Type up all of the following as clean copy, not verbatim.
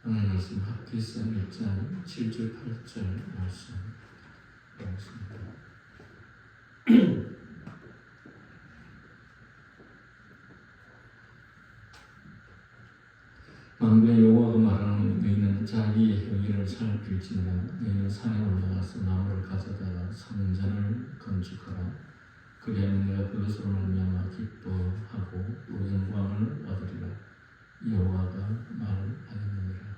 오늘 말씀 학개서 1장 7절 8절 말씀 보겠습니다. 만군의 여호와가 말하는 너희는 자기의 행위를 살필지니라. 너희는 산에 올라가서 나무를 가져다가 성전을 건축하라. 그리하면 내가 그것으로 말미암아 기뻐하고 또 영광을 얻으리라. 여호와가 말하였느니라.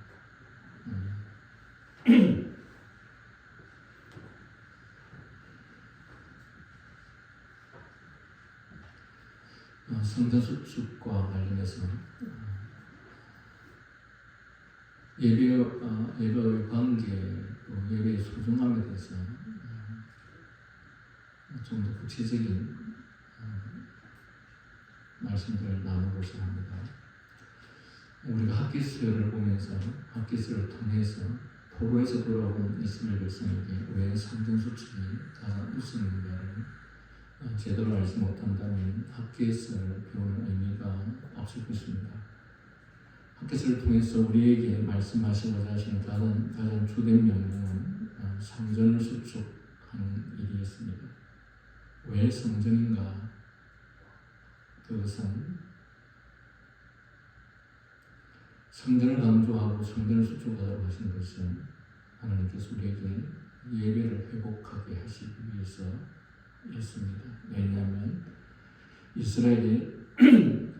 성전 수축과 관련해서 예배의 관계, 또 예배의 소중함에 대해서 좀 더 구체적인 말씀들을 나누고자 합니다. 우리가 학개서를 보면서, 학개서를 통해서 포로에서 돌아온 이스라엘 백성에게 왜 성전 수축이 가장 우선인가를 제대로 알지 못한다면 학개서를 배우는 의미가 없을 것입니다. 학개서를 통해서 우리에게 말씀하시고자 하시는 가장 주된 명령은 성전을 수축하는 일이었습니다. 왜 성전인가? 그것은 성전을 강조하고 성전을 수축하라고 하신 것은 하나님께서 우리에게 예배를 회복하게 하시기 위해서였습니다. 왜냐하면 이스라엘이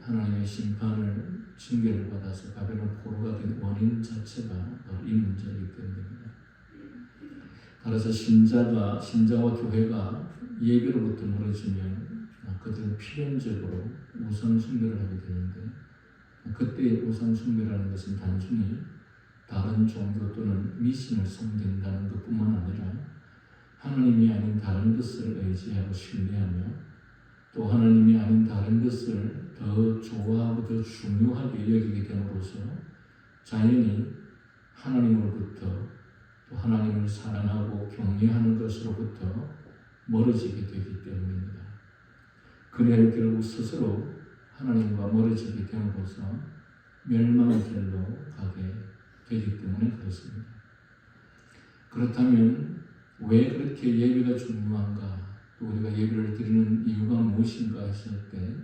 하나님의 심판을 징계를 받아서 바벨론 포로가 된 원인 자체가 바로 이 문제이기 때문입니다. 따라서 신자와 교회가 예배로부터 멀어지면 그들은 필연적으로 우상 숭배를 하게 되는데, 그때의 우상 숭배라는 것은 단순히 다른 종교 또는 미신을 섬긴다는 것뿐만 아니라 하나님이 아닌 다른 것을 의지하고 신뢰하며 또 하나님이 아닌 다른 것을 더 좋아하고 더 중요하게 여기게 됨으로써 자연히 하나님으로부터 또 하나님을 사랑하고 경외하는 것으로부터 멀어지게 되기 때문입니다. 그래야 결국 스스로 하나님과 멀어지게 됨으로써 멸망의 길로 가게 되기 때문에 그렇습니다. 그렇다면 왜 그렇게 예배가 중요한가? 또 우리가 예배를 드리는 이유가 무엇인가 했을 때,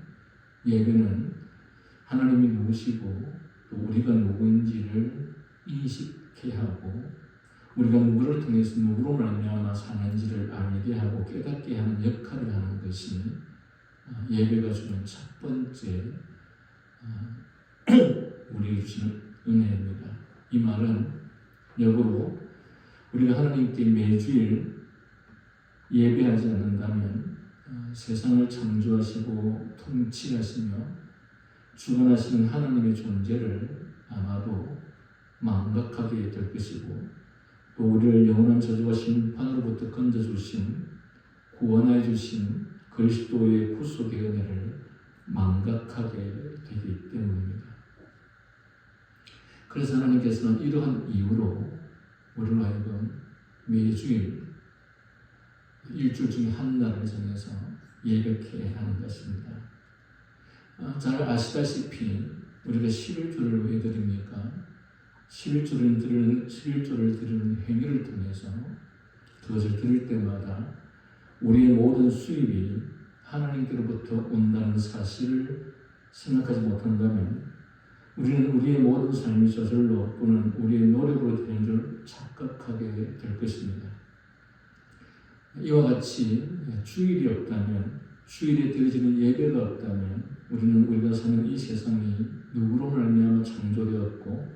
예배는 하나님이 누구시고 또 우리가 누구인지를 인식케 하고 우리가 누구를 통해서 누구로 말미암아 사는지를 알게 하고 깨닫게 하는 역할을 하는 것이 예배가 주는 첫 번째 우리에게 주시는 은혜입니다. 이 말은 역으로 우리가 하나님께 매주일 예배하지 않는다면 세상을 창조하시고 통치하시며 주관하시는 하나님의 존재를 아마도 망각하게 될 것이고, 또 우리를 영원한 저주와 심판으로부터 건져주신, 구원해 주신 그리스도의 구속의 은혜를 망각하게 되기 때문입니다. 그래서 하나님께서는 이러한 이유로 우리로 하여금 매주일 일주일 중에 한 날을 정해서 예배케 하는 것입니다. 잘 아시다시피 우리가 11조를 왜 드립니까? 11조를 드리는 행위를 통해서 그것을 드릴 때마다 우리의 모든 수입이 하나님께로부터 온다는 사실을 생각하지 못한다면 우리는 우리의 모든 삶이 저절로 또는 우리의 노력으로 되는 줄 착각하게 될 것입니다. 이와 같이 주일이 없다면, 주일에 드려지는 예배가 없다면 우리는 우리가 사는 이 세상이 누구로 말미암아 창조되었고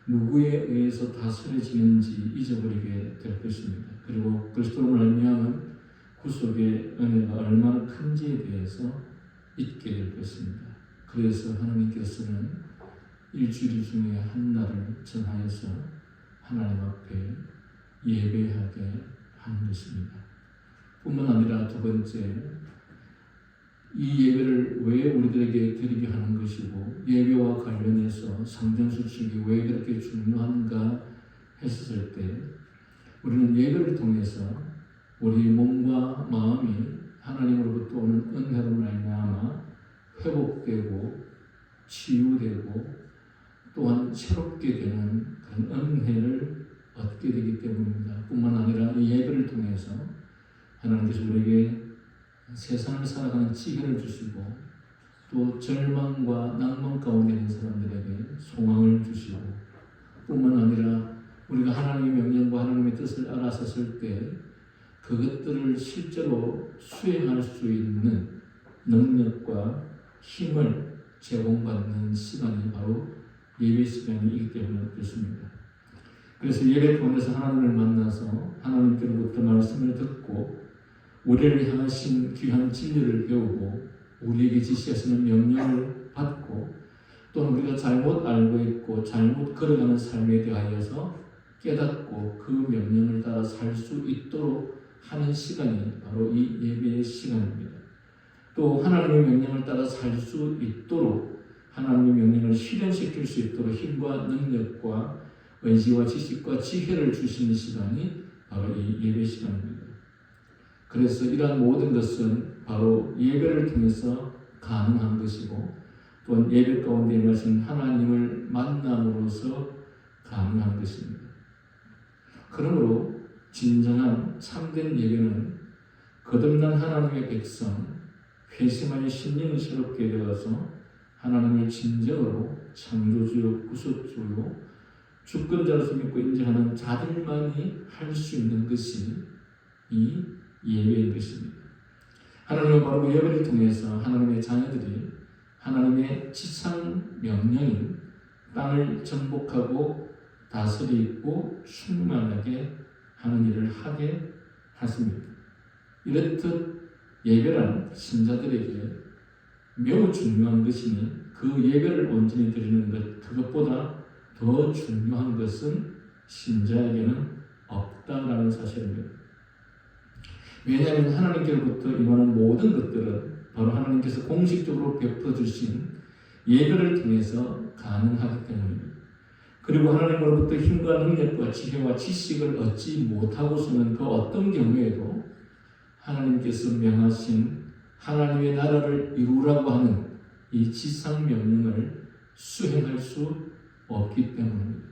누구에 의해서 다스려지는지 잊어버리게 될 것입니다. 그리고 그리스도로 말미암은 구속의 은혜가 얼마나 큰지에 대해서 잊게 될 것입니다. 그래서 하나님께서는 일주일 중에 한 날을 정하여서 하나님 앞에 예배하게 하는 것입니다. 뿐만 아니라 두 번째, 이 예배를 왜 우리들에게 드리게 하는 것이고 예배와 관련해서 성전 수축이 왜 그렇게 중요한가 했을 때, 우리는 예배를 통해서 우리 몸과 마음이 하나님으로부터 오는 은혜로 말미암아 회복되고 치유되고 또한 새롭게 되는 그런 은혜를 얻게 되기 때문입니다. 뿐만 아니라 이 예배를 통해서 하나님께서 우리에게 세상을 살아가는 지혜를 주시고 또 절망과 낭만 가운데 있는 사람들에게 소망을 주시고 뿐만 아니라 우리가 하나님의 명령과 하나님의 뜻을 알아섰을 때 그것들을 실제로 수행할 수 있는 능력과 힘을 제공받는 시간이 바로 예배 시간이기 때문에 그렇습니다. 그래서 예배 가운데서 하나님을 만나서 하나님께로부터 말씀을 듣고 우리를 향하신 귀한 진리를 배우고 우리에게 지시하시는 명령을 받고 또는 우리가 잘못 알고 있고 잘못 걸어가는 삶에 대하여서 깨닫고 그 명령을 따라 살 수 있도록 하는 시간이 바로 이 예배의 시간입니다. 또 하나님의 명령을 따라 살 수 있도록 하나님의 명령을 실현시킬 수 있도록 힘과 능력과 의지와 지식과 지혜를 주시는 시간이 바로 이 예배 시간입니다. 그래서 이러한 모든 것은 바로 예배를 통해서 가능한 것이고 또한 예배 가운데 임하신 하나님을 만남으로써 가능한 것입니다. 그러므로 진정한 참된 예배는 거듭난 하나님의 백성, 회심하여 심령이 새롭게 되어서 하나님을 진정으로 창조주요 구속주요 주권자로서 믿고 인정하는 자들만이 할 수 있는 것이 이 예배인 것입니다. 하나님은 바로 예배를 통해서 하나님의 자녀들이 하나님의 지상 명령인 땅을 정복하고 다스리고 충만하게 하는 일을 하게 하십니다. 이렇듯 예배란 신자들에게 매우 중요한 것이니 그 예배를 온전히 드리는 것, 그것보다 더 중요한 것은 신자에게는 없다라는 사실입니다. 왜냐하면 하나님께로부터 임하는 모든 것들은 바로 하나님께서 공식적으로 베풀어주신 예배를 통해서 가능하기 때문입니다. 그리고 하나님으로부터 힘과 능력과 지혜와 지식을 얻지 못하고서는 그 어떤 경우에도 하나님께서 명하신 하나님의 나라를 이루라고 하는 이 지상 명령을 수행할 수 없기 때문입니다.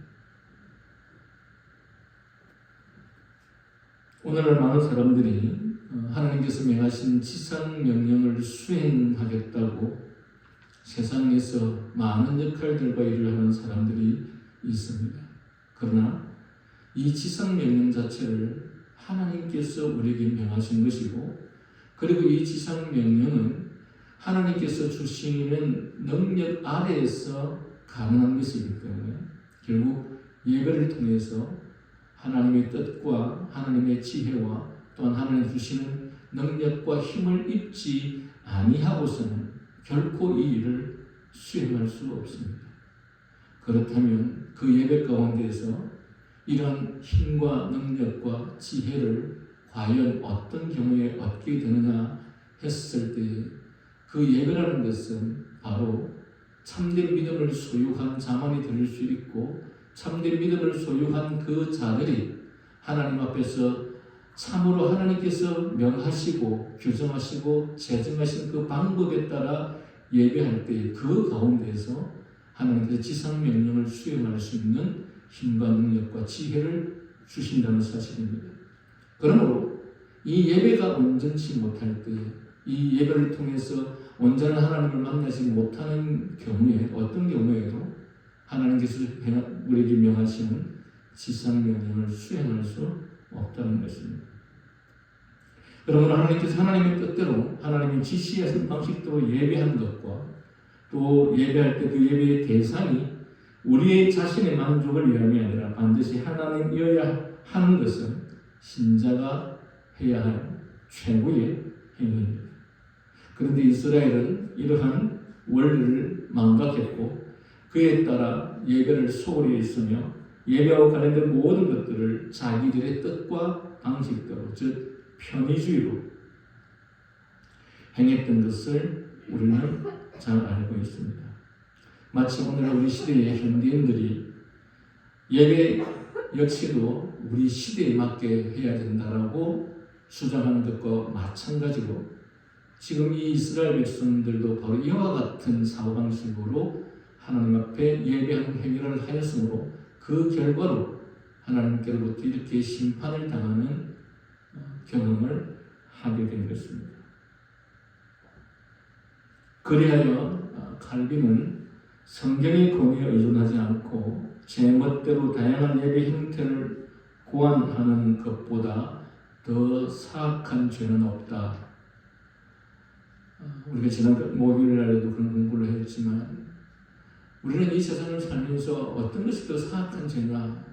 오늘날 많은 사람들이 하나님께서 명하신 지상 명령을 수행하겠다고 세상에서 많은 역할들과 일을 하는 사람들이 있습니다. 그러나 이 지상 명령 자체를 하나님께서 우리에게 명하신 것이고 그리고 이 지상 명령은 하나님께서 주시는 능력 아래에서 가능한 것이기 때문에 결국 예배를 통해서 하나님의 뜻과 하나님의 지혜와 또한 하나님 주시는 능력과 힘을 입지 아니하고서는 결코 이 일을 수행할 수 없습니다. 그렇다면 그 예배 가운데에서 이런 힘과 능력과 지혜를 과연 어떤 경우에 얻게 되느냐 했을 때 그 예배라는 것은 바로 참된 믿음을 소유한 자만이 드릴 수 있고 참된 믿음을 소유한 그 자들이 하나님 앞에서 참으로 하나님께서 명하시고 규정하시고 제정하신 그 방법에 따라 예배할 때 그 가운데에서 하나님께서 지상 명령을 수행할 수 있는 힘과 능력과 지혜를 주신다는 사실입니다. 그러므로 이 예배가 온전치 못할 때 이 예배를 통해서 온전한 하나님을 만나지 못하는 경우에 어떤 경우에도 하나님께서 우리에게 명하시는 지상 명령을 수행할 수 없다는 것입니다. 그러므로 하나님께서 하나님의 뜻대로 하나님이 지시하신 방식대로 예배하는 것과 또 예배할 때 그 예배의 대상이 우리의 자신의 만족을 위함이 아니라 반드시 하나님이어야 하는 것은 신자가 해야 할 최고의 행위입니다. 그런데 이스라엘은 이러한 원리를 망각했고 그에 따라 예배를 소홀히 했으며 예배와 관련된 모든 것들을 자기들의 뜻과 방식대로 즉 편의주의로 행했던 것을 우리는 잘 알고 있습니다. 마치 오늘 우리 시대의 현대인들이 예배 역시도 우리 시대에 맞게 해야 된다라고 주장하는 것과 마찬가지로 지금 이 이스라엘 백성들도 바로 이와 같은 사고방식으로 하나님 앞에 예배하는 행위를 하였으므로 그 결과로 하나님께로부터 이렇게 심판을 당하는 경험을 하게 된 것입니다. 그리하여 칼빈은 성경의 권위에 의존하지 않고 제 멋대로 다양한 예배 형태를 고안하는 것보다 더 사악한 죄는 없다. 우리가 지난 목요일날에도 그런 공부를 했지만 우리는 이 세상을 살면서 어떤 것이 더 사악한 죄냐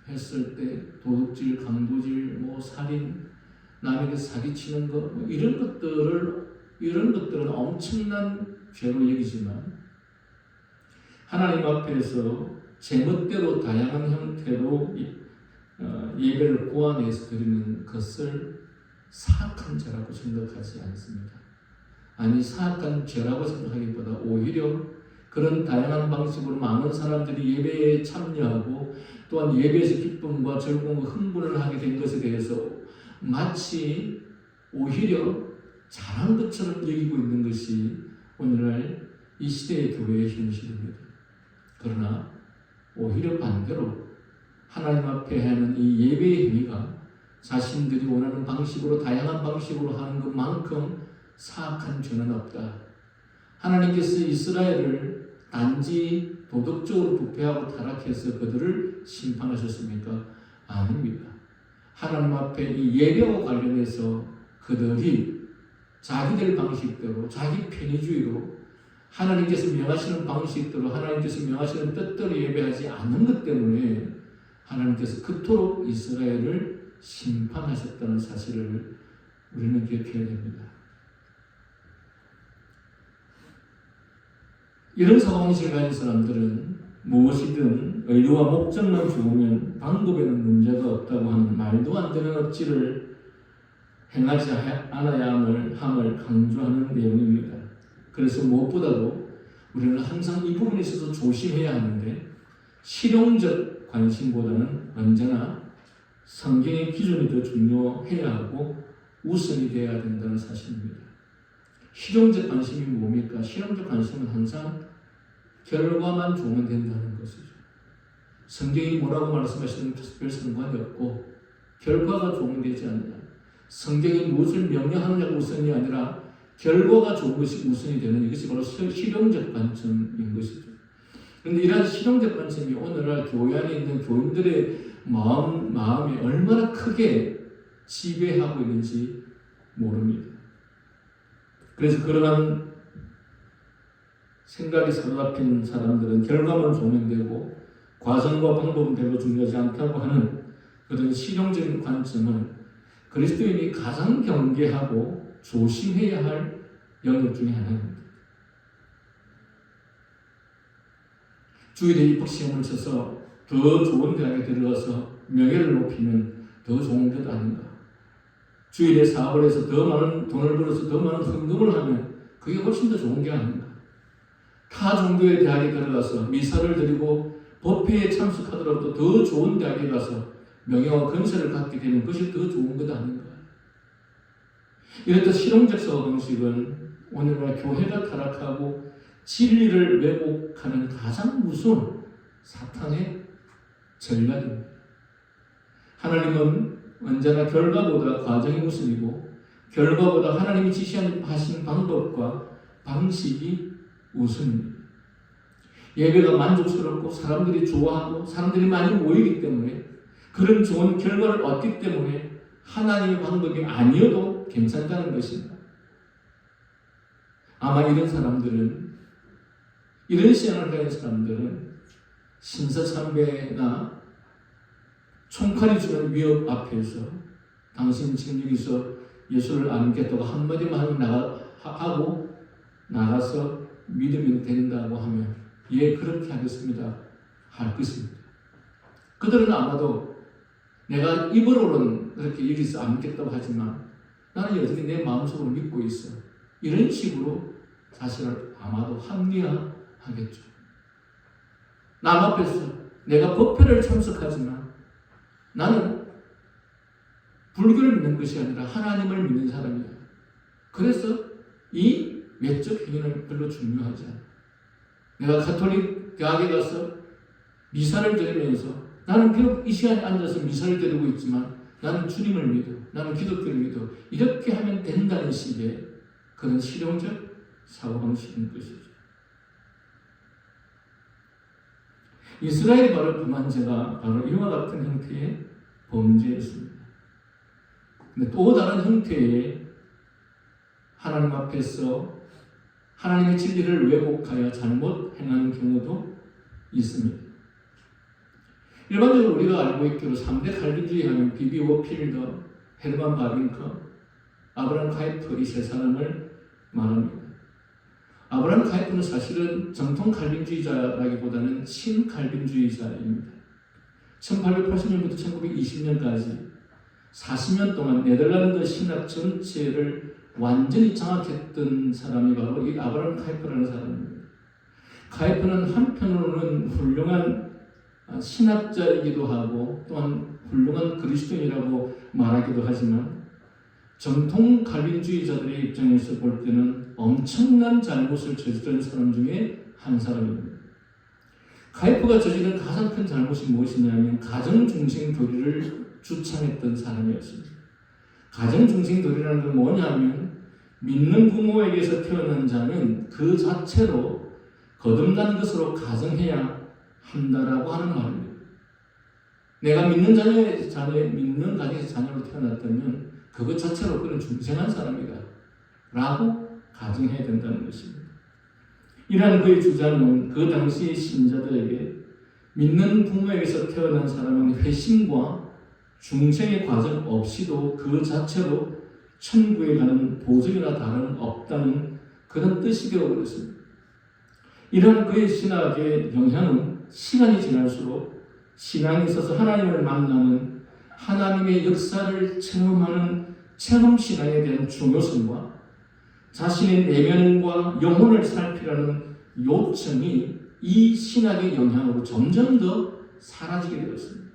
했을 때 도둑질, 강도질, 살인, 남에게 사기치는 것 이런 것들은 엄청난 죄로 여기지만 하나님 앞에서 제멋대로 다양한 형태로 예배를 고안해서 드리는 것을 사악한 죄라고 생각하지 않습니다. 아니 사악한 죄라고 생각하기보다 오히려 그런 다양한 방식으로 많은 사람들이 예배에 참여하고 또한 예배에서 기쁨과 즐거움과 흥분을 하게 된 것에 대해서 마치 오히려 잘한 것처럼 여기고 있는 것이 오늘날 이 시대의 교회의 현실입니다. 그러나 오히려 반대로 하나님 앞에 하는 이 예배의 행위가 자신들이 원하는 방식으로 다양한 방식으로 하는 것만큼 사악한 죄는 없다. 하나님께서 이스라엘을 단지 도덕적으로 부패하고 타락해서 그들을 심판하셨습니까? 아닙니다. 하나님 앞에 이 예배와 관련해서 그들이 자기들 방식대로 자기 편의주의로 하나님께서 명하시는 방식대로 하나님께서 명하시는 뜻대로 예배하지 않는 것 때문에 하나님께서 그토록 이스라엘을 심판하셨다는 사실을 우리는 기억해야 됩니다. 이런 사고방식을 가진 사람들은 무엇이든 의도와 목적만 좋으면 방법에는 문제가 없다고 하는 말도 안 되는 억지를 행하지 않아야 함을 강조하는 내용입니다. 그래서 무엇보다도 우리는 항상 이 부분에 있어서 조심해야 하는데 실용적 관심보다는 언제나 성경의 기준이 더 중요해야 하고 우선이 되어야 된다는 사실입니다. 실용적 관심이 뭡니까? 실용적 관심은 항상 결과만 좋으면 된다는 것이죠. 성경이 뭐라고 말씀하시는 별 상관이 없고 결과가 좋으면 되지 않느냐. 성경이 무엇을 명령하느냐가 우선이 아니라 결과가 좋은 것이 우선이 되는 이것이 바로 실용적 관점인 것이죠. 그런데 이러한 실용적 관점이 오늘날 교회 안에 있는 교인들의 마음에 얼마나 크게 지배하고 있는지 모릅니다. 그래서 그러한 생각이 사로잡힌 사람들은 결과만 좋으면 되고 과정과 방법은 별로 중요하지 않다고 하는 그런 실용적인 관점은 그리스도인이 가장 경계하고 조심해야 할 영역 중에 하나입니다. 주일에 입학시험을 쳐서 더 좋은 대학에 들어가서 명예를 높이면 더 좋은 것 아닌가. 주일에 사업을 해서 더 많은 돈을 벌어서 더 많은 헌금을 하면 그게 훨씬 더 좋은 게 아닌가. 타 종교의 대학에 들어가서 미사를 드리고 법회에 참석하더라도 더 좋은 대학에 가서 명예와 건설을 갖게 되면 그것이 더 좋은 것 아닌가. 이렇듯 실용적 사고방식은 오늘날 교회가 타락하고 진리를 왜곡하는 가장 무서운 사탄의 전략입니다. 하나님은 언제나 결과보다 과정이 우선이고 결과보다 하나님이 지시하신 방법과 방식이 우선입니다. 예배가 만족스럽고 사람들이 좋아하고 사람들이 많이 모이기 때문에 그런 좋은 결과를 얻기 때문에 하나님의 방법이 아니어도 괜찮다는 것입니다. 아마 이런 사람들은 이런 신앙을 가진 사람들은 신사참배나 총칼이 주는 위협 앞에서 당신 지금 여기서 예수를 안 믿겠다고 한마디만 하고 나가서 믿으면 된다고 하면 예 그렇게 하겠습니다 할 것입니다. 그들은 아마도 내가 입으로는 그렇게 여기서 안 믿겠다고 하지만 나는 여전히 내 마음속으로 믿고 있어. 이런 식으로 사실을 아마도 합리화하겠죠. 남 앞에서 내가 법회를 참석하지만 나는 불교를 믿는 것이 아니라 하나님을 믿는 사람이야. 그래서 이 외적 행위는 별로 중요하지 않아. 내가 가톨릭 대학에 가서 미사를 드리면서 나는 비록 이 시간에 앉아서 미사를 드리고 있지만 나는 주님을 믿어, 나는 기독교를 믿어, 이렇게 하면 된다는 식의 그런 실용적 사고방식인 것이죠. 이스라엘이 바로 범한 죄가 바로 이와 같은 형태의 범죄였습니다. 근데 또 다른 형태의 하나님 앞에서 하나님의 진리를 왜곡하여 잘못 행하는 경우도 있습니다. 일반적으로 우리가 알고 있기로 3대 칼빈주의 하면 비비 워필더, 헤르만 바빙커, 아브라함 카이프 이 세 사람을 말합니다. 아브라함 카이프는 사실은 정통 칼빈주의자라기보다는 신칼빈주의자입니다. 1880년부터 1920년까지 40년 동안 네덜란드 신학 전체를 완전히 장악했던 사람이 바로 이 아브라함 카이프라는 사람입니다. 카이프는 한편으로는 훌륭한 신학자이기도 하고 또한 훌륭한 그리스도인이라고 말하기도 하지만 정통 칼빈주의자들의 입장에서 볼 때는 엄청난 잘못을 저지른 사람 중에 한 사람입니다. 카이프가 저지른 가장 큰 잘못이 무엇이냐면 가정중생 교리를 주창했던 사람이었습니다. 가정중생 교리라는 건 뭐냐면 믿는 부모에게서 태어난 자는 그 자체로 거듭난 것으로 가정해야 한다라고 하는 말입니다. 내가 믿는 믿는 가정에서 자녀로 태어났다면 그것 자체로 그는 중생한 사람이다 라고 가정해야 된다는 것입니다. 이러한 그의 주장은 그 당시의 신자들에게 믿는 부모에게서 태어난 사람은 회심과 중생의 과정 없이도 그 자체로 천국에 가는 보증이나 다름없다는 그런 뜻이 되어버렸습니다. 이러한 그의 신학의 영향은 시간이 지날수록 신앙에 있어서 하나님을 만나는 하나님의 역사를 체험하는 체험신앙에 대한 중요성과 자신의 내면과 영혼을 살피라는 요청이 이 신학의 영향으로 점점 더 사라지게 되었습니다.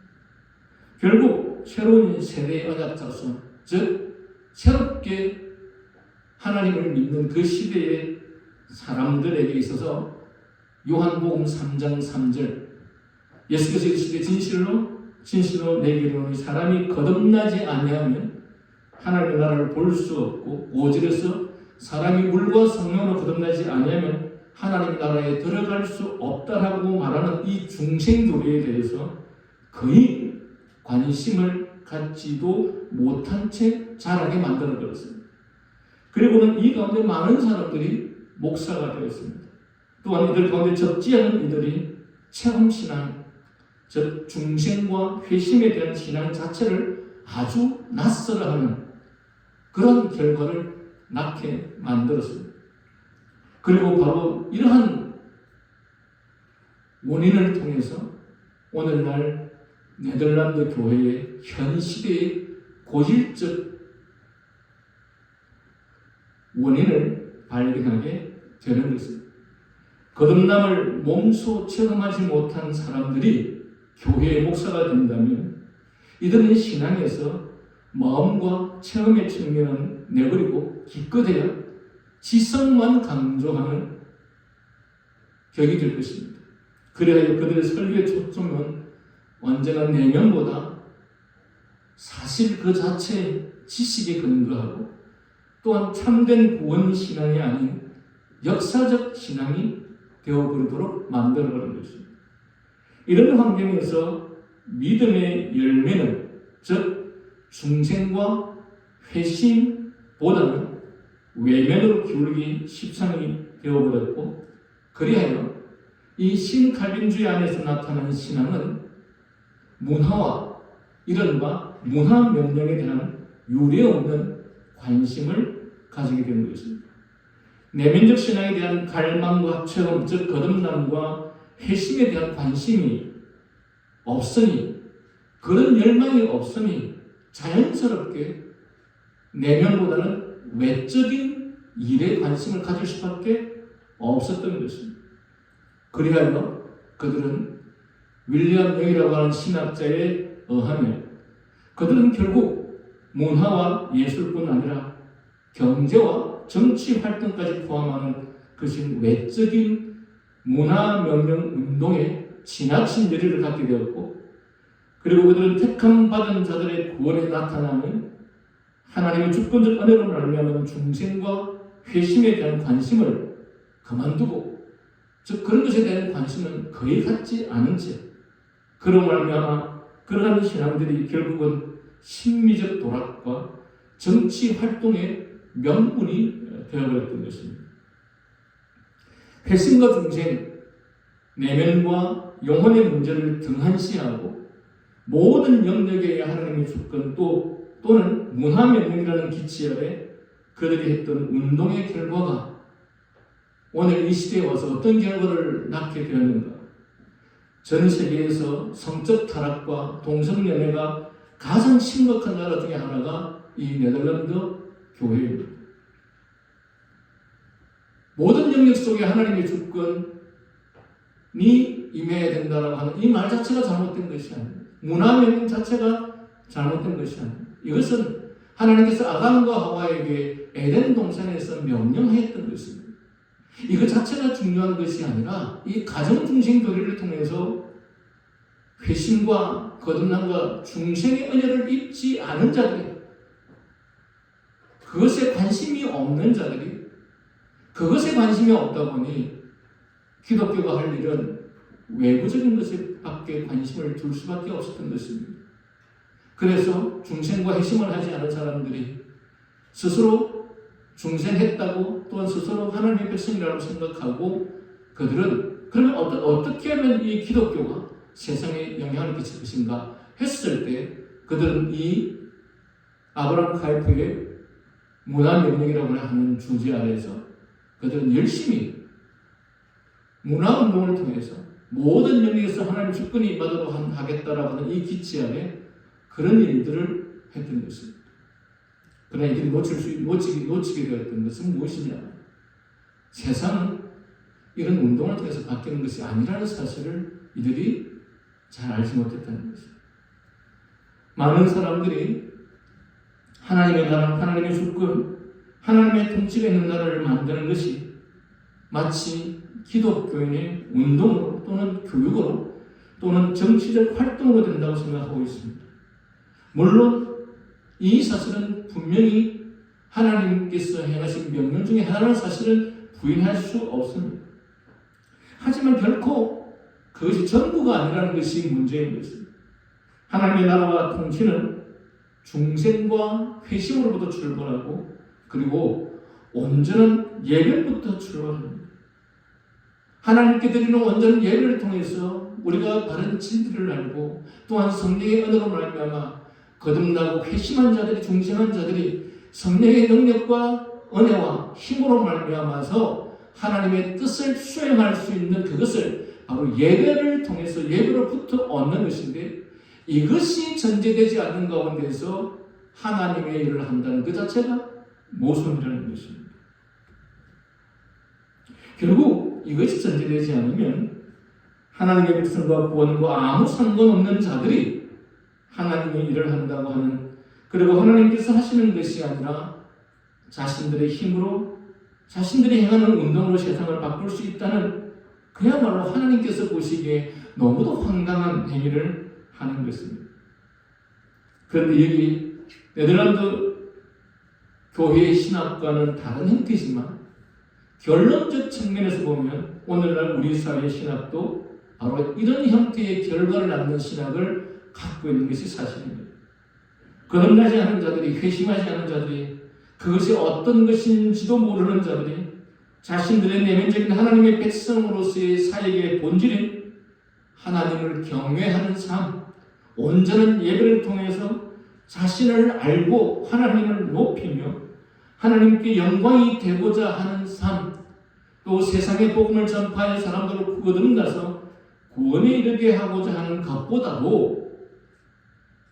결국 새로운 세대의 언약자손, 즉 새롭게 하나님을 믿는 그 시대의 사람들에게 있어서 요한복음 3장 3절 예수께서 이르시되 진실로 내게 이르노니 사람이 거듭나지 아니하면 하나님의 나라를 볼 수 없고 오직에서 사람이 물과 성령으로 거듭나지 아니하면 하나님의 나라에 들어갈 수 없다라고 말하는 이 중생교리에 대해서 거의 관심을 갖지도 못한 채 자라게 만들어버렸습니다. 그리고는 이 가운데 많은 사람들이 목사가 되었습니다. 또한 이들 가운데 적지 않은 이들이 체험신앙, 즉 중생과 회심에 대한 신앙 자체를 아주 낯설어하는 그런 결과를 낳게 만들었습니다. 그리고 바로 이러한 원인을 통해서 오늘날 네덜란드 교회의 현 시대의 고질적 원인을 발견하게 되는 것입니다. 거듭남을 몸소 체험하지 못한 사람들이 교회의 목사가 된다면 이들은 신앙에서 마음과 체험의 측면은 내버리고 기껏해야 지성만 강조하는 격이 될 것입니다. 그래야 그들의 설교의 초점은 언제나 내면보다 사실 그 자체의 지식에 근거하고 또한 참된 구원 신앙이 아닌 역사적 신앙이 되어버리도록 만들어버린 것입니다. 이런 환경에서 믿음의 열매는 즉 중생과 회심보다는 외면으로 기울기 십상이 되어버렸고 그리하여 이 신칼빈주의 안에서 나타나는 신앙은 문화와 이른바 문화 명령에 대한 유례없는 관심을 가지게 되는 것입니다. 내면적 신앙에 대한 갈망과 체험, 즉 거듭남과 회심에 대한 관심이 없으니 그런 열망이 없으니 자연스럽게 내면보다는 외적인 일에 관심을 가질 수밖에 없었던 것입니다. 그리하여 그들은 윌리엄 영이라고 하는 신학자에 의하면 그들은 결국 문화와 예술뿐 아니라 경제와 정치 활동까지 포함하는 그것인 외적인 문화명령 운동에 지나친 열의를 갖게 되었고, 그리고 그들은 택함 받은 자들의 구원에 나타나는 하나님의 주권적 은혜로 말미암은 중생과 회심에 대한 관심을 그만두고, 즉 그런 것에 대한 관심은 거의 갖지 않은 채 그로 말미암아 그러한 신앙들이 결국은 심리적 도락과 정치 활동의 명분이 되어버렸던 것입니다. 회심과 중생, 내면과 영혼의 문제를 등한시하고 모든 영역의 하나님의 주권 또는 문화명령이라는 기치 아래 그들이 했던 운동의 결과가 오늘 이 시대에 와서 어떤 결과를 낳게 되었는가? 전 세계에서 성적 타락과 동성연애가 가장 심각한 나라 중에 하나가 이 네덜란드 교회입니다. 모든 영역 속에 하나님의 주권이 임해야 된다고 하는 이 말 자체가 잘못된 것이 아닙니다. 문화명령 자체가 잘못된 것이 아닙니다. 이것은 하나님께서 아담과 하와에게 에덴 동산에서 명령했던 것입니다. 이것 자체가 중요한 것이 아니라 이 가정중심 교리를 통해서 회심과 거듭남과 중생의 은혜를 입지 않은 자들이, 그것에 관심이 없는 자들이, 그것에 관심이 없다 보니 기독교가 할 일은 외부적인 것에 밖에 관심을 둘 수밖에 없었던 것입니다. 그래서 중생과 회심을 하지 않은 사람들이 스스로 중생했다고, 또한 스스로 하나님의 백성이라고 생각하고, 그들은 그러면 어떻게 하면 이 기독교가 세상에 영향을 끼칠 것인가 했을 때 그들은 이 아브라함 카이프의 문화명령이라고 하는 주제 아래에서 그들은 열심히 문화운동을 통해서 모든 영역에서 하나님의 주권이 임하도록 하겠다라고 하는 이 기치 아래 그런 일들을 했던 것입니다. 그러나 이들이 놓치게 되었던 것은 무엇이냐? 세상은 이런 운동을 통해서 바뀌는 것이 아니라는 사실을 이들이 잘 알지 못했다는 것입니다. 많은 사람들이 하나님의 나라, 하나님의 주권, 하나님의 통치가 있는 나라를 만드는 것이 마치 기독교인의 운동으로 또는 교육으로 또는 정치적 활동으로 된다고 생각하고 있습니다. 물론 이 사실은 분명히 하나님께서 행하신 명령 중에 하나라는 사실을 부인할 수 없습니다. 하지만 결코 그것이 전부가 아니라는 것이 문제인 것입니다. 하나님의 나라와 통치는 중생과 회심으로부터 출발하고 그리고 온전한 예배부터 출발합니다. 하나님께 드리는 온전한 예배를 통해서 우리가 바른 진리를 알고 또한 성령의 은혜로 말미암아 거듭나고 회심한 자들이, 중생한 자들이 성령의 능력과 은혜와 힘으로 말미암아서 하나님의 뜻을 수행할 수 있는 그것을 바로 예배를 통해서 예배로부터 얻는 것인데, 이것이 전제되지 않는 가운데서 하나님의 일을 한다는 그 자체가 모순이라는 것입니다. 결국 이것이 전제되지 않으면 하나님의 백성과 구원과 아무 상관없는 자들이 하나님의 일을 한다고 하는, 그리고 하나님께서 하시는 것이 아니라 자신들의 힘으로 자신들이 행하는 운동으로 세상을 바꿀 수 있다는, 그야말로 하나님께서 보시기에 너무도 황당한 행위를 하는 것입니다. 그런데 여기 네덜란드 교회의 신학과는 다른 형태지만 결론적 측면에서 보면 오늘날 우리 사회의 신학도 바로 이런 형태의 결과를 낳는 신학을 갖고 있는 것이 사실입니다. 거듭나지 않은 자들이, 회심하지 않은 자들이, 그것이 어떤 것인지도 모르는 자들이 자신들의 내면적인 하나님의 백성으로서의 사역의 본질인 하나님을 경외하는 삶, 온전한 예배를 통해서 자신을 알고 하나님을 높이며 하나님께 영광이 되고자 하는 삶, 또 세상의 복음을 전파하여 사람들을 거듭나서 구원에 이르게 하고자 하는 것보다도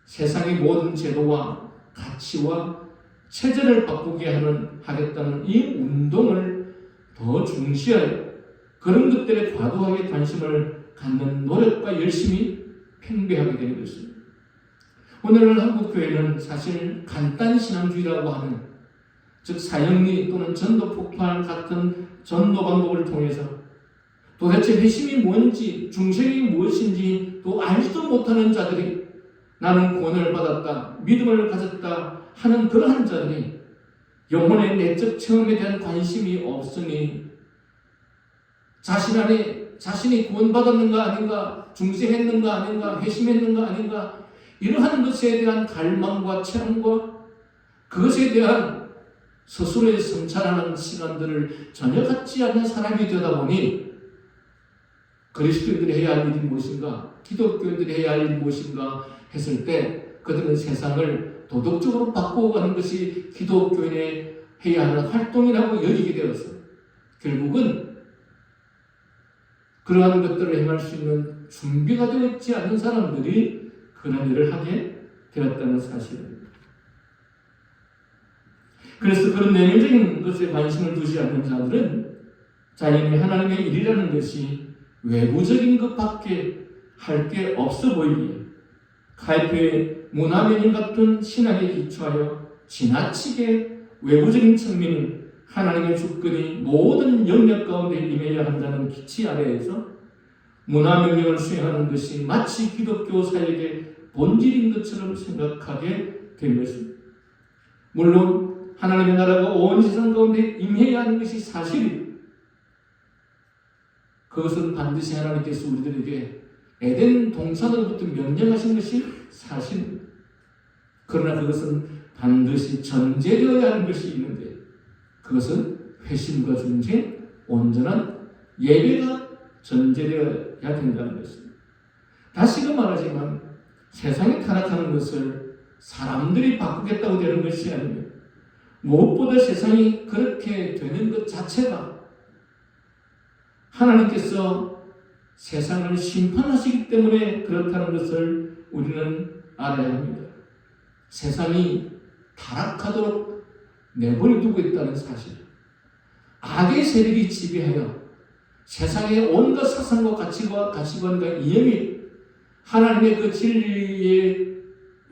세상의 모든 제도와 가치와 체제를 바꾸게 하겠다는 이 운동을 더 중시하여 그런 것들에 과도하게 관심을 갖는 노력과 열심이 팽배하게 되는 것입니다. 오늘날 한국교회는 사실 간단신앙주의라고 하는, 즉 사형리 또는 전도 폭발 같은 전도 방법을 통해서 도대체 회심이 뭔지, 중생이 무엇인지 또 알지도 못하는 자들이 나는 구원을 받았다, 믿음을 가졌다 하는 그러한 자들이 영혼의 내적 체험에 대한 관심이 없으니 자신 안에 자신이 구원받았는가 아닌가, 중생했는가 아닌가, 회심했는가 아닌가, 이러한 것에 대한 갈망과 체험과 그것에 대한 스스로의 성찰하는 시간들을 전혀 갖지 않는 사람이 되다 보니 그리스도인들이 해야 할 일이 무엇인가, 기독교인들이 해야 할 일이 무엇인가 했을 때 그들은 세상을 도덕적으로 바꾸어가는 것이 기독교인의 해야 하는 활동이라고 여기게 되어서 결국은 그러한 것들을 행할 수 있는 준비가 되어 있지 않은 사람들이 그런 일을 하게 되었다는 사실입니다. 그래서 그런 내면적인 것에 관심을 두지 않는 자들은 자신이 하나님의 일이라는 것이 외부적인 것밖에 할 게 없어 보이기에 카이프의 문화면인 같은 신학에 기초하여 지나치게 외부적인 측면인 하나님의 주권이 모든 영역 가운데 임해야 한다는 기치 아래에서 문화명령을 수행하는 것이 마치 기독교 사역의 본질인 것처럼 생각하게 된 것입니다. 물론 하나님의 나라가 온 세상 가운데 임해야 하는 것이 사실입니다. 그것은 반드시 하나님께서 우리들에게 에덴 동산으로부터 명령하신 것이 사실입니다. 그러나 그것은 반드시 전제되어야 하는 것이 있는데 그것은 회심과 중생, 온전한 예배가 전제되어야 된다는 것입니다. 다시금 말하지만 세상에 타락하는 것을 사람들이 바꾸겠다고 되는 것이 아닙니다. 무엇보다 세상이 그렇게 되는 것 자체가 하나님께서 세상을 심판하시기 때문에 그렇다는 것을 우리는 알아야 합니다. 세상이 타락하도록 내버려두고 있다는 사실, 악의 세력이 지배하여 세상의 온갖 사상과 가치관과 이념이 하나님의 그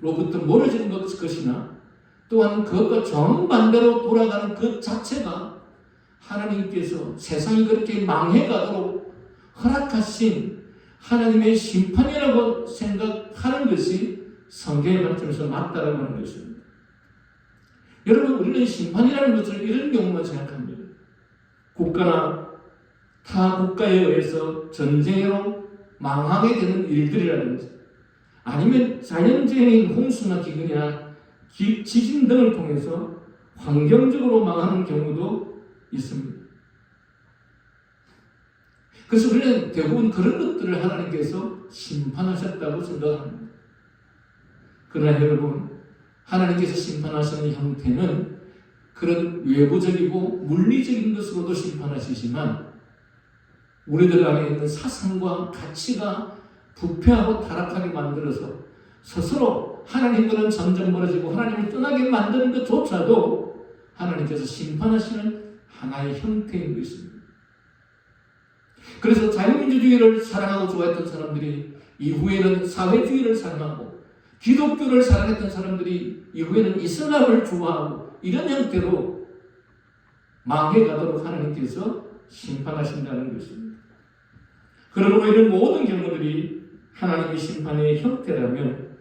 진리로부터 멀어지는 것이나 또한 그것과 정반대로 돌아가는 그 자체가 하나님께서 세상이 그렇게 망해가도록 허락하신 하나님의 심판이라고 생각하는 것이 성경의 관점에서 맞다라고 하는 것입니다. 여러분, 우리는 심판이라는 것을 이런 경우만 생각합니다. 국가나 타 국가에 의해서 전쟁으로 망하게 되는 일들이라든지 아니면 자연재해인 홍수나 기근이나 지진 등을 통해서 환경적으로 망하는 경우도 있습니다. 그래서 우리는 대부분 그런 것들을 하나님께서 심판하셨다고 생각합니다. 그러나 여러분, 하나님께서 심판하시는 형태는 그런 외부적이고 물리적인 것으로도 심판하시지만 우리들 안에 있는 사상과 가치가 부패하고 타락하게 만들어서 스스로 하나님과는 점점 멀어지고 하나님을 떠나게 만드는 것조차도 하나님께서 심판하시는 하나의 형태인 것입니다. 그래서 자유민주주의를 사랑하고 좋아했던 사람들이 이후에는 사회주의를 사랑하고 기독교를 사랑했던 사람들이 이후에는 이슬람을 좋아하고 이런 형태로 망해가도록 하나님께서 심판하신다는 것입니다. 그러므로 이런 모든 경우들이 하나님의 심판의 형태라면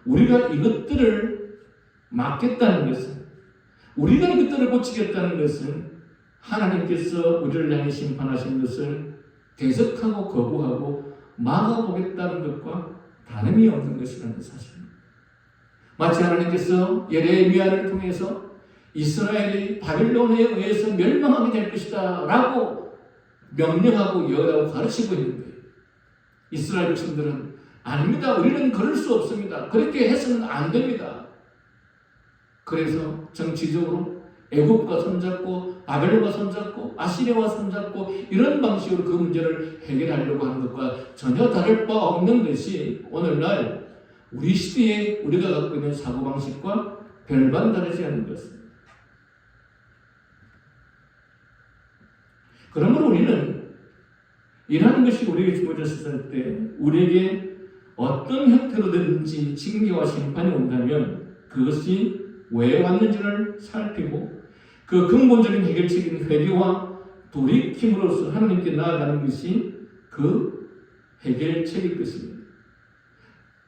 우리가 이것들을 막겠다는 것은, 우리가 이것들을 고치겠다는 것은 하나님께서 우리를 향해 심판하신 것을 대적하고 거부하고 막아보겠다는 것과 다름이 없는 것이라는 사실입니다. 마치 하나님께서 예레미야를 통해서 이스라엘이 바빌론에 의해서 멸망하게 될 것이다 라고 명령하고 여라고 가르치고 있는데 이스라엘 백성들은 아닙니다. 우리는 그럴 수 없습니다. 그렇게 해서는 안 됩니다. 그래서 정치적으로 애국과 손잡고 바벨론과 손잡고 아시리아와 손잡고 이런 방식으로 그 문제를 해결하려고 하는 것과 전혀 다를 바 없는 것이 오늘날 우리 시대에 우리가 갖고 있는 사고방식과 별반 다르지 않는 것입니다. 그러므로 우리는 일하는 것이 우리에게 주어졌을 때 우리에게 어떤 형태로든지 징계와 심판이 온다면 그것이 왜 왔는지를 살피고 그 근본적인 해결책인 회개와 돌이킴으로써 하나님께 나아가는 것이 그 해결책일 것입니다.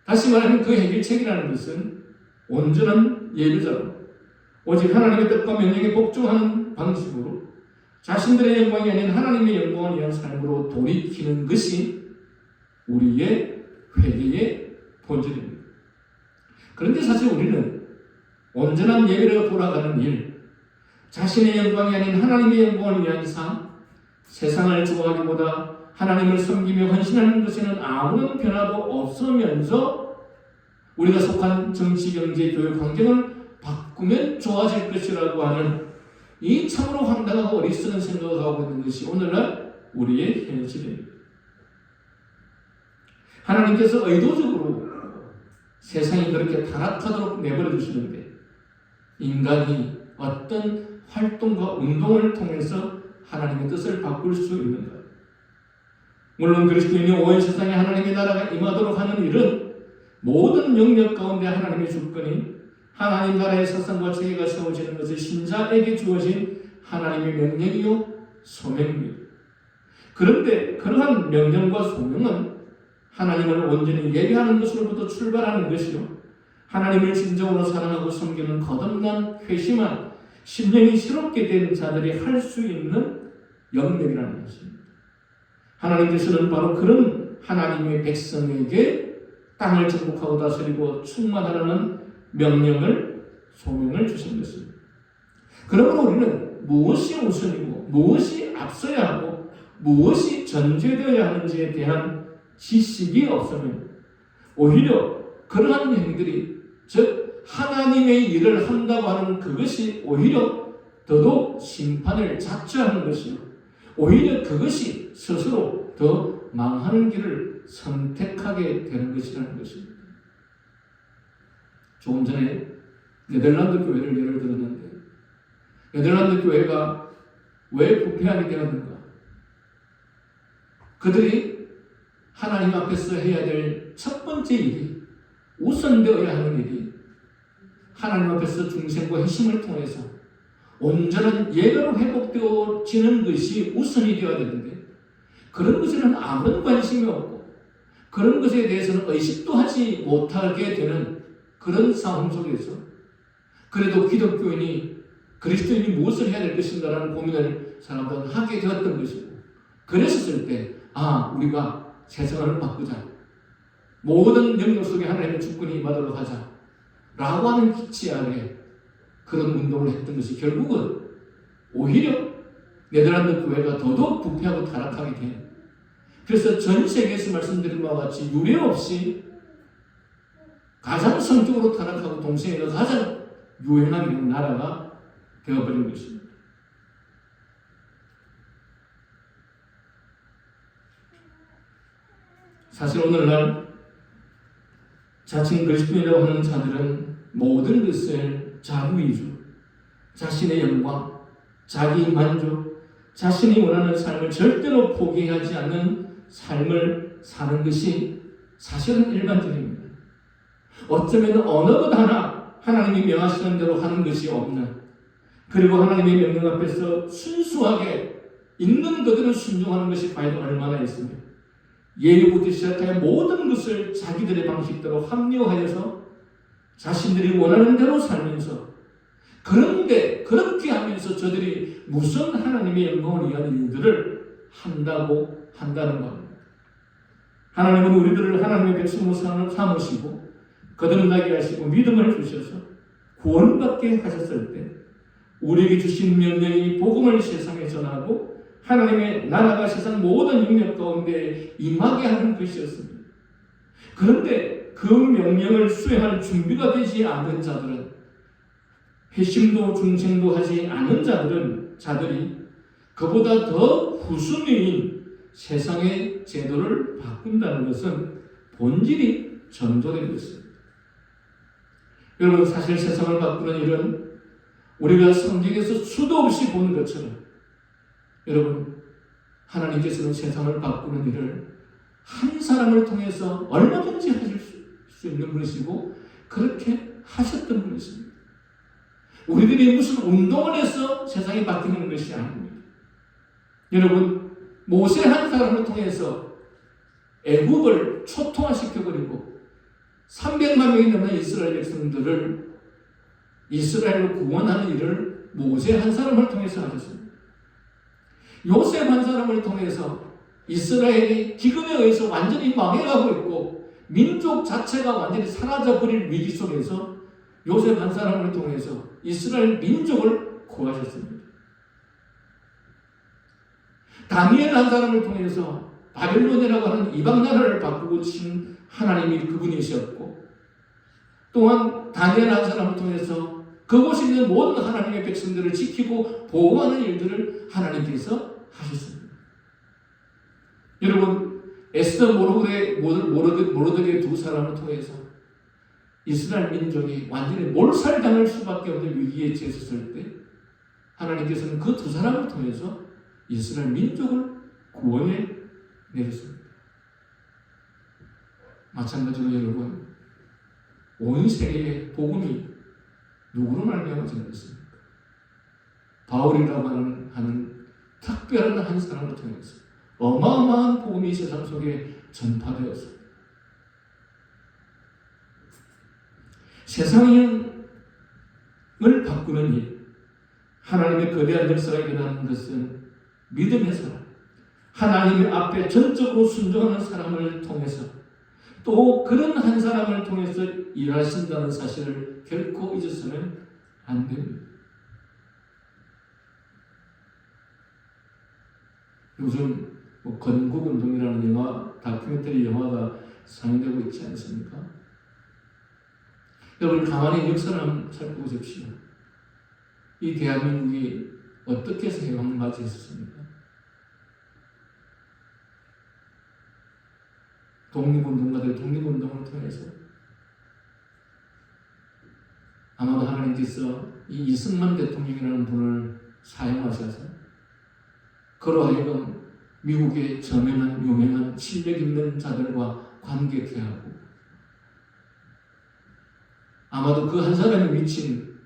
다시 말하면 그 해결책이라는 것은 온전한 예배자로 오직 하나님의 뜻과 명령에 복종하는 방식으로 자신들의 영광이 아닌 하나님의 영광을 위한 삶으로 돌이키는 것이 우리의 회개의 본질입니다. 그런데 사실 우리는 온전한 예배로 돌아가는 일, 자신의 영광이 아닌 하나님의 영광을 위한 삶, 세상을 좋아하기보다 하나님을 섬기며 헌신하는 것에는 아무런 변화도 없으면서 우리가 속한 정치, 경제, 교육 환경을 바꾸면 좋아질 것이라고 하는 이 참으로 황당하고 어리석은 생각을 하고 있는 것이 오늘날 우리의 현실입니다. 하나님께서 의도적으로 세상이 그렇게 타락하도록 내버려 두시는데 인간이 어떤 활동과 운동을 통해서 하나님의 뜻을 바꿀 수 있는가? 물론 그리스도인이 온 세상에 하나님의 나라가 임하도록 하는 일은 모든 영역 가운데 하나님의 주권이 하나님 나라의 사상과 체계가 세워지는 것을 신자에게 주어진 하나님의 명령이요 소명입니다. 그런데 그러한 명령과 소명은 하나님을 온전히 예배하는 것으로부터 출발하는 것이요 하나님을 진정으로 사랑하고 섬기는 거듭난 회심한 심령이 새롭게 된 자들이 할 수 있는 영역이라는 것입니다. 하나님께서는 바로 그런 하나님의 백성에게 땅을 정복하고 다스리고 충만하라는 명령을 소명을 주신 것입니다. 그러므로 우리는 무엇이 우선이고 무엇이 앞서야 하고 무엇이 전제되어야 하는지에 대한 지식이 없으면 오히려 그러한 행들이 즉 하나님의 일을 한다고 하는 그것이 오히려 더더욱 심판을 자초하는 것이요 오히려 그것이 스스로 더 망하는 길을 선택하게 되는 것이라는 것입니다. 조금 전에 네덜란드 교회를 예를 들었는데 네덜란드 교회가 왜 부패하게 되었는가? 그들이 하나님 앞에서 해야 될 첫 번째 일이 우선되어야 하는 일이 하나님 앞에서 중생과 회심을 통해서 온전한 예배로 회복되어지는 것이 우선이 되어야 되는데 그런 것에는 아무런 관심이 없고 그런 것에 대해서는 의식도 하지 못하게 되는 그런 상황 속에서 그래도 기독교인이 그리스도인이 무엇을 해야 될 것인가라는 고민을 사람들은 하게 되었던 것이고 그랬을 때 우리가 세상을 바꾸자 모든 영역 속에 하나님의 주권이 임하도록 하자 라고 하는 기치 아래 그런 운동을 했던 것이 결국은 오히려 네덜란드 교회가 더더욱 부패하고 타락하게 된 그래서 전 세계에서 말씀드린 바와 같이 유례 없이 가장 성적으로 타락하고 동성애가 가장 유행한 나라가 되어버린 것입니다. 사실 오늘날 자칭 그리스도인이라고 하는 자들은 모든 것을 자기 위주, 자신의 영광, 자기 만족, 자신이 원하는 삶을 절대로 포기하지 않는 삶을 사는 것이 사실은 일반적입니다. 어쩌면 어느 것 하나 하나님이 명하시는 대로 하는 것이 없는 그리고 하나님의 명령 앞에서 순수하게 있는 그대로 순종하는 것이 과연 얼마나 있습니까? 예배부터 시작하여 모든 것을 자기들의 방식대로 합리화해서 자신들이 원하는 대로 살면서 그런데 그렇게 하면서 저들이 무슨 하나님의 영광을 위한 일들을 한다는 겁니다. 하나님은 우리들을 하나님의 백성으로 삼으시고 거듭나게 하시고 믿음을 주셔서 구원받게 하셨을 때 우리에게 주신 명령이 복음을 세상에 전하고 하나님의 나라가 세상 모든 영역 가운데 임하게 하는 것이었습니다. 그런데 그 명령을 수행할 준비가 되지 않은 자들은 회심도 중생도 하지 않은 자들이 그보다 더 후순위인 세상의 제도를 바꾼다는 것은 본질이 전도된 것입니다. 여러분 사실 세상을 바꾸는 일은 우리가 성경에서 수도 없이 보는 것처럼 여러분 하나님께서는 세상을 바꾸는 일을 한 사람을 통해서 얼마든지 하실 수 있는 분이시고 그렇게 하셨던 분이십니다. 우리들이 무슨 운동을 해서 세상이 바뀌는 것이 아닙니다. 여러분, 모세 한 사람을 통해서 애국을 초토화시켜버리고 300만 명이 넘는 이스라엘 백성들을 이스라엘로 구원하는 일을 모세 한 사람을 통해서 하셨습니다. 요셉 한 사람을 통해서 이스라엘이 기근에 의해서 완전히 망해가고 있고 민족 자체가 완전히 사라져버릴 위기 속에서 요셉 한 사람을 통해서 이스라엘 민족을 구하셨습니다. 다니엘 한 사람을 통해서 바벨론이라고 하는 이방 나라를 바꾸고 친 하나님이 그분이셨고, 또한 다니엘 한 사람을 통해서 그곳에 있는 모든 하나님의 백성들을 지키고 보호하는 일들을 하나님께서 하셨습니다. 여러분, 에스더 모르드게 두 사람을 통해서 이스라엘 민족이 완전히 몰살당할 수밖에 없는 위기에 처했을 때 하나님께서는 그 두 사람을 통해서 이스라엘 민족을 구원해 내렸습니다. 마찬가지로 여러분, 온 세계의 복음이 누구로 말미암아 전했습니까? 바울이라고 하는 특별한 한 사람을 통해서 어마어마한 복음이 세상 속에 전파되었습니다. 세상을 바꾸는 일, 하나님의 거대한 역사가 일어나는 것은 믿음의 사람, 하나님의 앞에 전적으로 순종하는 사람을 통해서, 또 그런 한 사람을 통해서 일하신다는 사실을 결코 잊어서는 안 됩니다. 요즘 건국운동이라는 영화, 다큐멘터리 영화가 상영되고 있지 않습니까? 여러분, 가만히 역사를 한번 살펴보십시오. 이 대한민국이 어떻게 해서 해방을 맞이했었습니까? 독립운동가들의 독립운동을 통해서 아마도 하나님께서 이 이승만 대통령이라는 분을 사용하셔서 그로 하여금 미국의 저명한 유명한 실력 있는 자들과 관계케 하고, 아마도 그 한 사람이 미친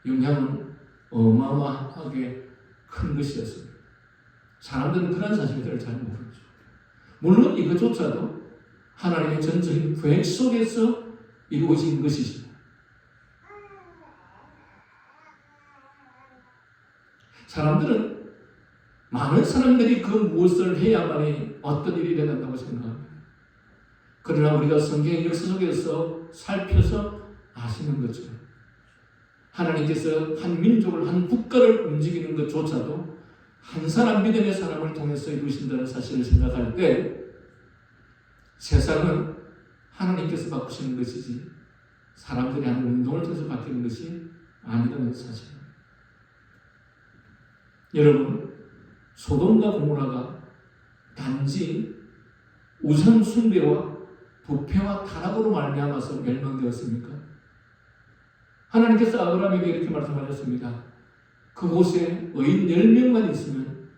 영향은 어마어마하게 큰 것이었습니다. 사람들은 그런 사실들을 잘 모르죠. 물론 이것조차도 하나님의 전적인 계획 속에서 이루어진 것이십니다. 많은 사람들이 그 무엇을 해야만이 어떤 일이 일어난다고 생각합니다. 그러나 우리가 성경의 역사 속에서 살펴서 아시는 것처럼 하나님께서 한 민족을, 한 국가를 움직이는 것조차도 한 사람, 믿음의 사람을 통해서 이루신다는 사실을 생각할 때 세상은 하나님께서 바꾸시는 것이지 사람들이 하는 운동을 통해서 바뀌는 것이 아니라는 사실입니다. 여러분, 소돔과 고모라가 단지 우상 숭배와 부패와 타락으로 말미암아서 멸망되었습니까? 하나님께서 아브라함에게 이렇게 말씀하셨습니다. 그곳에 의인 10명만 있으면,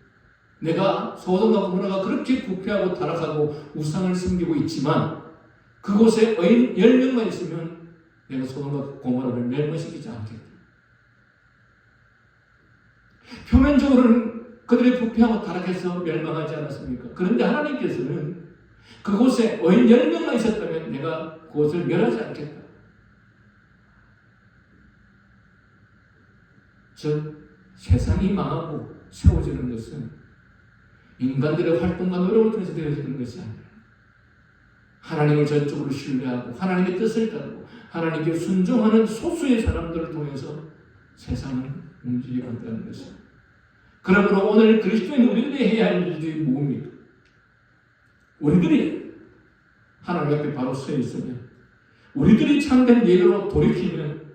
내가 소돔과 고모라가 그렇게 부패하고 타락하고 우상을 섬기고 있지만 그곳에 의인 10명만 있으면 내가 소돔과 고모라를 멸망시키지 않겠다. 표면적으로는 그들이 부패하고 타락해서 멸망하지 않았습니까? 그런데 하나님께서는 그곳에 의인 10명만 있었다면 내가 그곳을 멸하지 않겠다. 즉, 세상이 망하고 세워지는 것은 인간들의 활동과 노력을 통해서 되어지는 것이 아니라 하나님을 전적으로 신뢰하고 하나님의 뜻을 따르고 하나님께 순종하는 소수의 사람들을 통해서 세상을 움직여간다는 것입니다. 그러므로 오늘 그리스도인 우리들이 해야 할 일들이 뭡니까? 우리들이 하나님 앞에 바로 서 있으면, 우리들이 참된 예배로 돌이키면,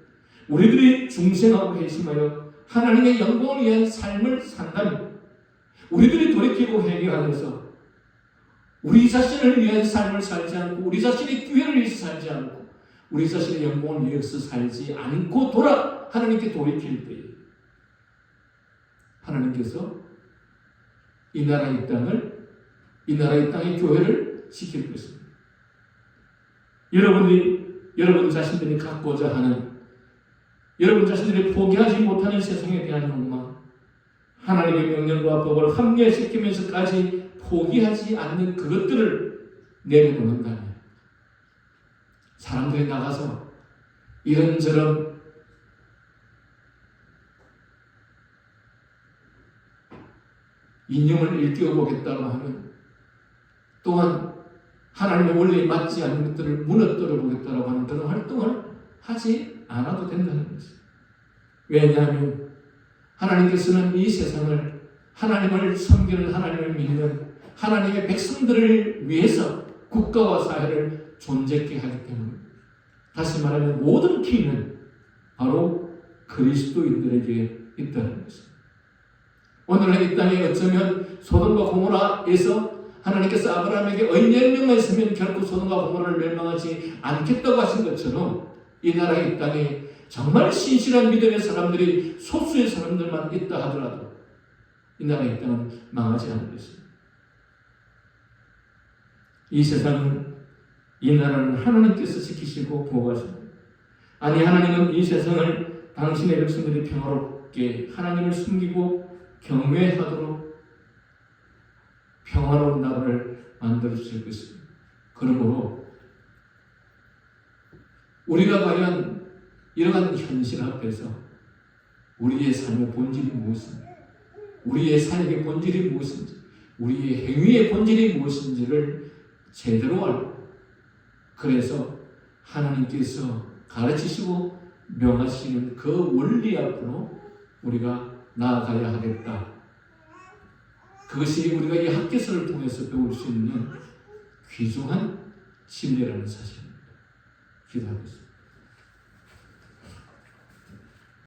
우리들이 중생하고 회심하여 하나님의 영광을 위한 삶을 산다면, 우리들이 돌이키고 회개하면서 우리 자신을 위한 삶을 살지 않고 우리 자신의 기회를 위해서 살지 않고 우리 자신의 영광을 위해서 살지 않고 하나님께 돌이킬 때에 하나님께서 이 나라 이 땅의 교회를 지킬 것입니다. 여러분 자신들이 갖고자 하는, 여러분 자신들이 포기하지 못하는 세상에 대한 욕망, 하나님의 명령과 법을 합리화시키면서까지 포기하지 않는 그것들을 내려놓는다면 사람들이 나가서 이런저런 이념을 일깨워 보겠다고 하면, 또한 하나님의 원리에 맞지 않는 것들을 무너뜨려 보겠다고 하는 그런 활동을 하지 않아도 된다는 것입니다. 왜냐하면 하나님께서는 이 세상을 하나님을 섬기는, 하나님을 믿는 하나님의 백성들을 위해서 국가와 사회를 존재케 하기 때문에, 다시 말하면 모든 키는 바로 그리스도인들에게 있다는 것입니다. 오늘날 이 땅에 어쩌면 소돔과 고모라에서 하나님께서 아브라함에게 언약령만 있으면 결코 소돔과 고모라를 멸망하지 않겠다고 하신 것처럼, 이 나라 이 땅에 정말 신실한 믿음의 사람들이 소수의 사람들만 있다 하더라도 이 나라 이 땅은 망하지 않을 것입니다. 이 세상은, 이 나라는 하나님께서 지키시고 보호하십니다. 아니, 하나님은 이 세상을 당신의 백성들이 평화롭게 하나님을 숨기고 경외하도록 평화로운 나라를 만들어 주실 것입니다. 그러므로 우리가 과연 이러한 현실 앞에서 우리의 삶의 본질이 무엇인지, 우리의 사역의 본질이 무엇인지, 우리의 행위의 본질이 무엇인지를 제대로 알고, 그래서 하나님께서 가르치시고 명하시는 그 원리 앞으로 우리가 나아가야 하겠다. 그것이 우리가 이 학개서를 통해서 배울 수 있는 귀중한 진리라는 사실입니다. 기도하겠습니다.